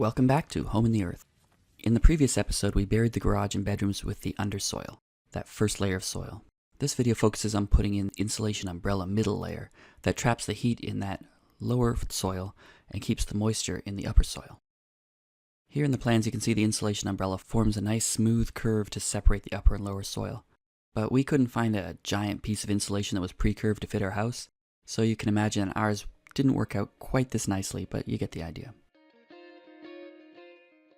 Welcome back to Home in the Earth. In the previous episode, we buried the garage and bedrooms with the undersoil, that first layer of soil. This video focuses on putting in insulation umbrella middle layer that traps the heat in that lower soil and keeps the moisture in the upper soil. Here in the plans you can see the insulation umbrella forms a nice smooth curve to separate the upper and lower soil. But we couldn't find a giant piece of insulation that was pre-curved to fit our house, so you can imagine ours didn't work out quite this nicely, but you get the idea.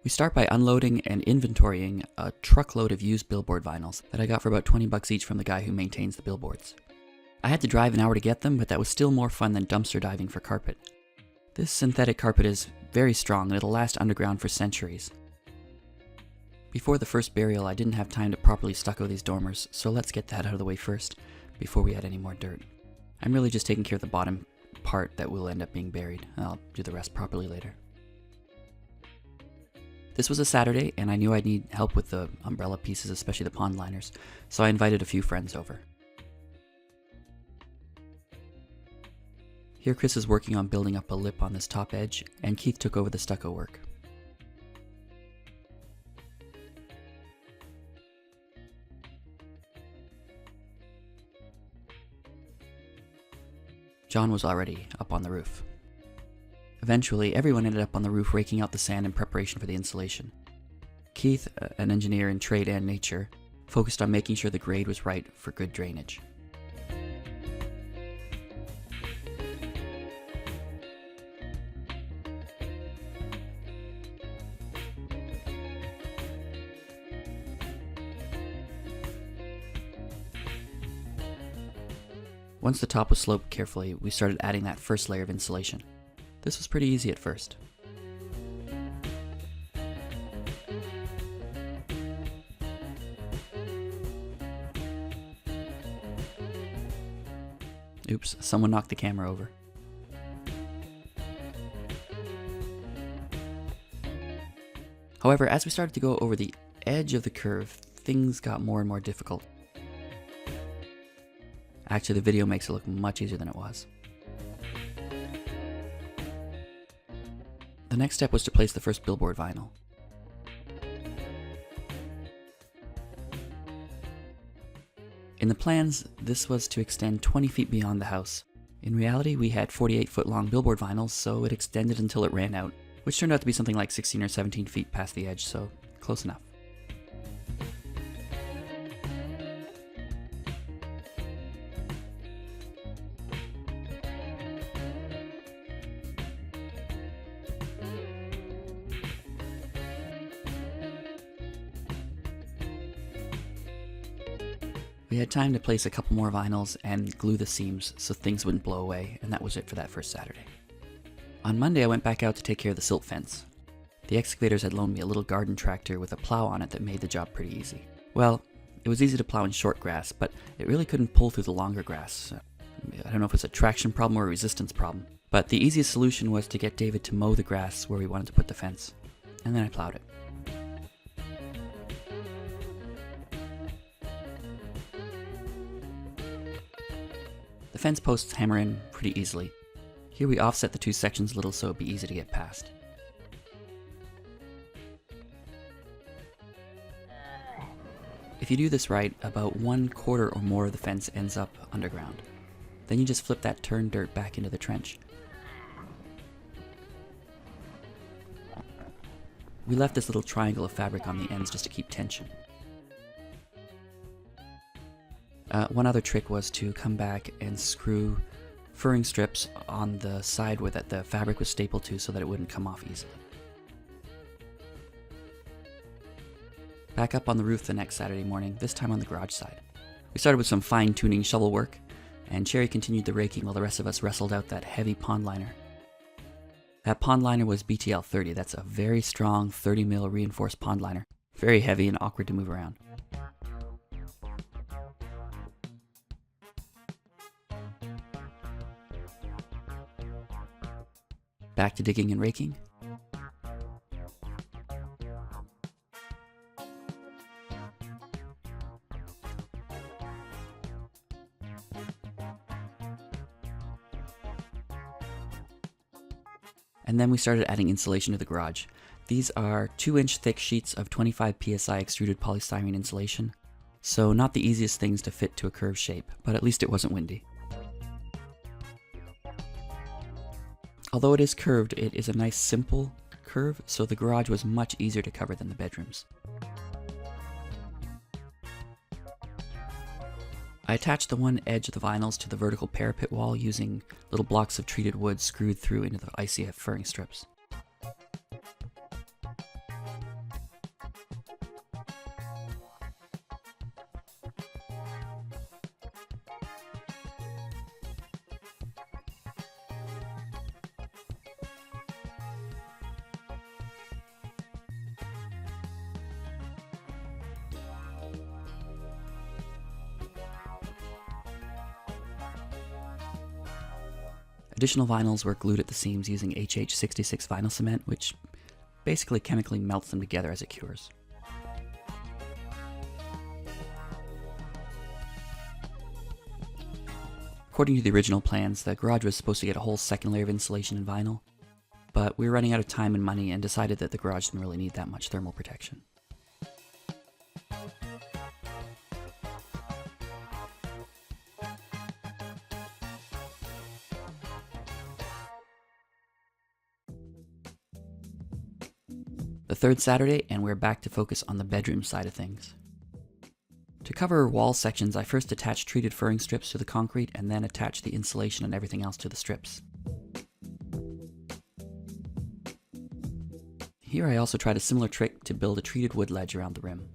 We start by unloading and inventorying a truckload of used billboard vinyls that I got for about 20 bucks each from the guy who maintains the billboards. I had to drive an hour to get them, but that was still more fun than dumpster diving for carpet. This synthetic carpet is very strong and it'll last underground for centuries. Before the first burial, I didn't have time to properly stucco these dormers, so let's get that out of the way first before we add any more dirt. I'm really just taking care of the bottom part that will end up being buried. I'll do the rest properly later. This was a Saturday, and I knew I'd need help with the umbrella pieces, especially the pond liners, so I invited a few friends over. Here Chris is working on building up a lip on this top edge, and Keith took over the stucco work. John was already up on the roof. Eventually, everyone ended up on the roof raking out the sand in preparation for the insulation. Keith, an engineer in trade and nature, focused on making sure the grade was right for good drainage. Once the top was sloped carefully, we started adding that first layer of insulation. This was pretty easy at first. Oops, someone knocked the camera over. However, as we started to go over the edge of the curve, things got more and more difficult. Actually, the video makes it look much easier than it was. The next step was to place the first billboard vinyl. In the plans, this was to extend 20 feet beyond the house. In reality, we had 48-foot long billboard vinyls, so it extended until it ran out, which turned out to be something like 16 or 17 feet past the edge, so close enough. We had time to place a couple more vinyls and glue the seams so things wouldn't blow away, and that was it for that first Saturday. On Monday I went back out to take care of the silt fence. The excavators had loaned me a little garden tractor with a plow on it that made the job pretty easy. Well, it was easy to plow in short grass, but it really couldn't pull through the longer grass. I don't know if it's a traction problem or a resistance problem, but the easiest solution was to get David to mow the grass where we wanted to put the fence, and then I plowed it. The fence posts hammer in pretty easily. Here we offset the two sections a little so it'd be easy to get past. If you do this right, about 1/4 or more of the fence ends up underground. Then you just flip that turned dirt back into the trench. We left this little triangle of fabric on the ends just to keep tension. One other trick was to come back and screw furring strips on the side where the fabric was stapled to so that it wouldn't come off easily. Back up on the roof the next Saturday morning, this time on the garage side. We started with some fine-tuning shovel work, and Cherry continued the raking while the rest of us wrestled out that heavy pond liner. That pond liner was BTL 30, that's a very strong 30mm reinforced pond liner. Very heavy and awkward to move around. Back to digging and raking. And then we started adding insulation to the garage. These are 2-inch thick sheets of 25 psi extruded polystyrene insulation, so not the easiest things to fit to a curved shape, but at least it wasn't windy. Although it is curved, it is a nice simple curve, so the garage was much easier to cover than the bedrooms. I attached the one edge of the vinyls to the vertical parapet wall using little blocks of treated wood screwed through into the ICF furring strips. Additional vinyls were glued at the seams using HH66 vinyl cement, which basically chemically melts them together as it cures. According to the original plans, the garage was supposed to get a whole second layer of insulation in vinyl, but we were running out of time and money and decided that the garage didn't really need that much thermal protection. The third Saturday, and we're back to focus on the bedroom side of things. To cover wall sections, I first attached treated furring strips to the concrete and then attached the insulation and everything else to the strips. Here I also tried a similar trick to build a treated wood ledge around the rim.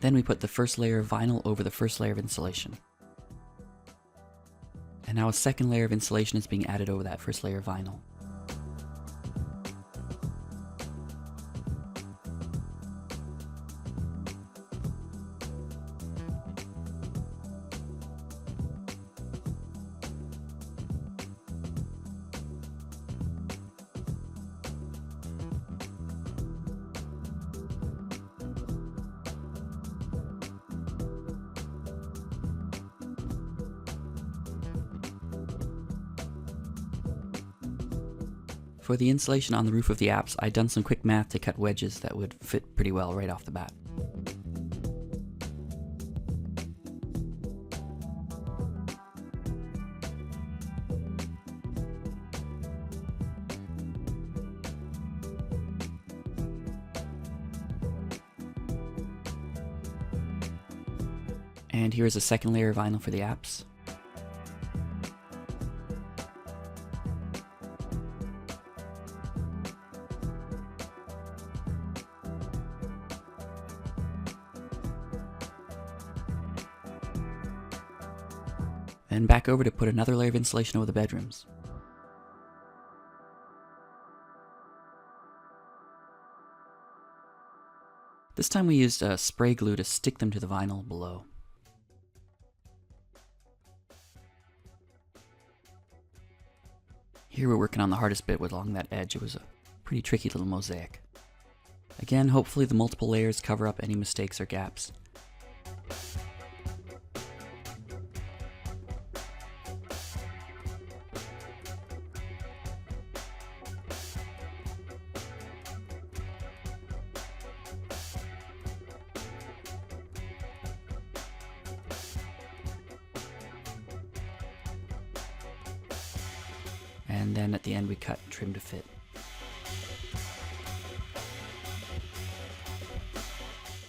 Then we put the first layer of vinyl over the first layer of insulation. And now a second layer of insulation is being added over that first layer of vinyl. For the insulation on the roof of the apse, I'd done some quick math to cut wedges that would fit pretty well right off the bat. And here's a second layer of vinyl for the apse. Then back over to put another layer of insulation over the bedrooms. This time we used spray glue to stick them to the vinyl below. Here we're working on the hardest bit along that edge. It was a pretty tricky little mosaic. Again, hopefully the multiple layers cover up any mistakes or gaps. And then at the end we cut and trim to fit.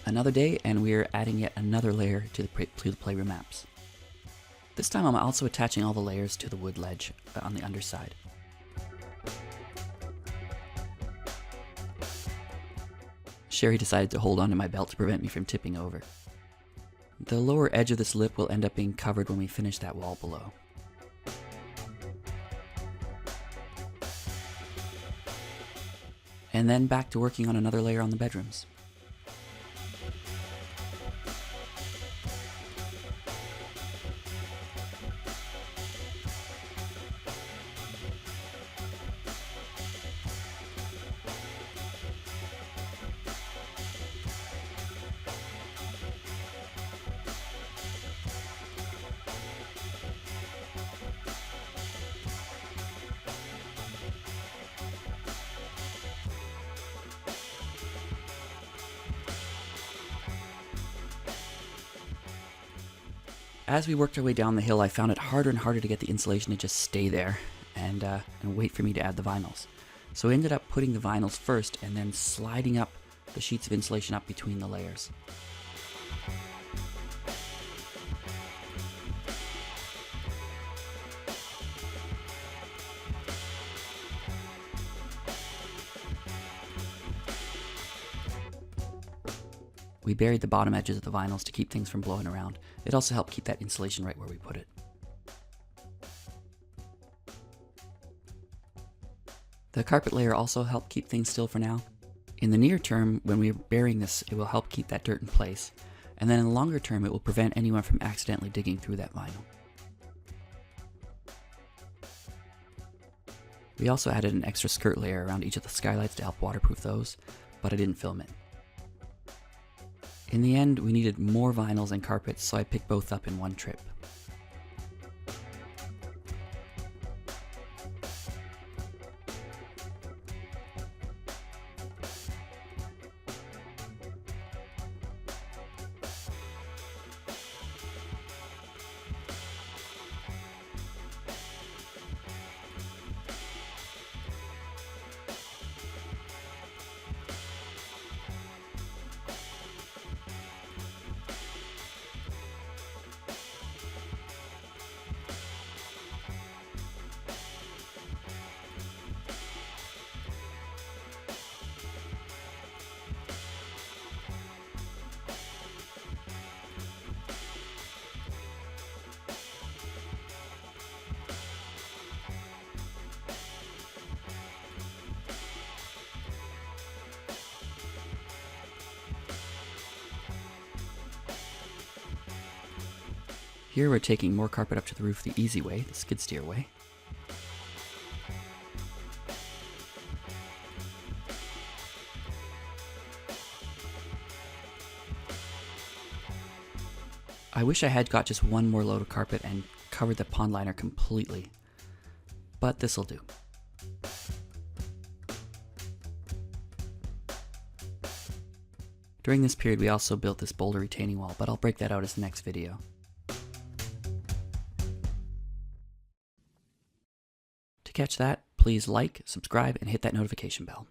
Another day, and we're adding yet another layer to the playroom apse. This time I'm also attaching all the layers to the wood ledge on the underside. Sherry decided to hold onto my belt to prevent me from tipping over. The lower edge of this lip will end up being covered when we finish that wall below. And then back to working on another layer on the bedrooms. As we worked our way down the hill, I found it harder and harder to get the insulation to just stay there and wait for me to add the vinyls. So I ended up putting the vinyls first and then sliding up the sheets of insulation up between the layers. We buried the bottom edges of the vinyls to keep things from blowing around. It also helped keep that insulation right where we put it. The carpet layer also helped keep things still for now. In the near term, when we're burying this, it will help keep that dirt in place. And then in the longer term, it will prevent anyone from accidentally digging through that vinyl. We also added an extra skirt layer around each of the skylights to help waterproof those, but I didn't film it. In the end, we needed more vinyls and carpets, so I picked both up in one trip. Here we're taking more carpet up to the roof the easy way, the skid steer way. I wish I had got just one more load of carpet and covered the pond liner completely, but this'll do. During this period we also built this boulder retaining wall, but I'll break that out as the next video. To catch that, please like, subscribe, and hit that notification bell.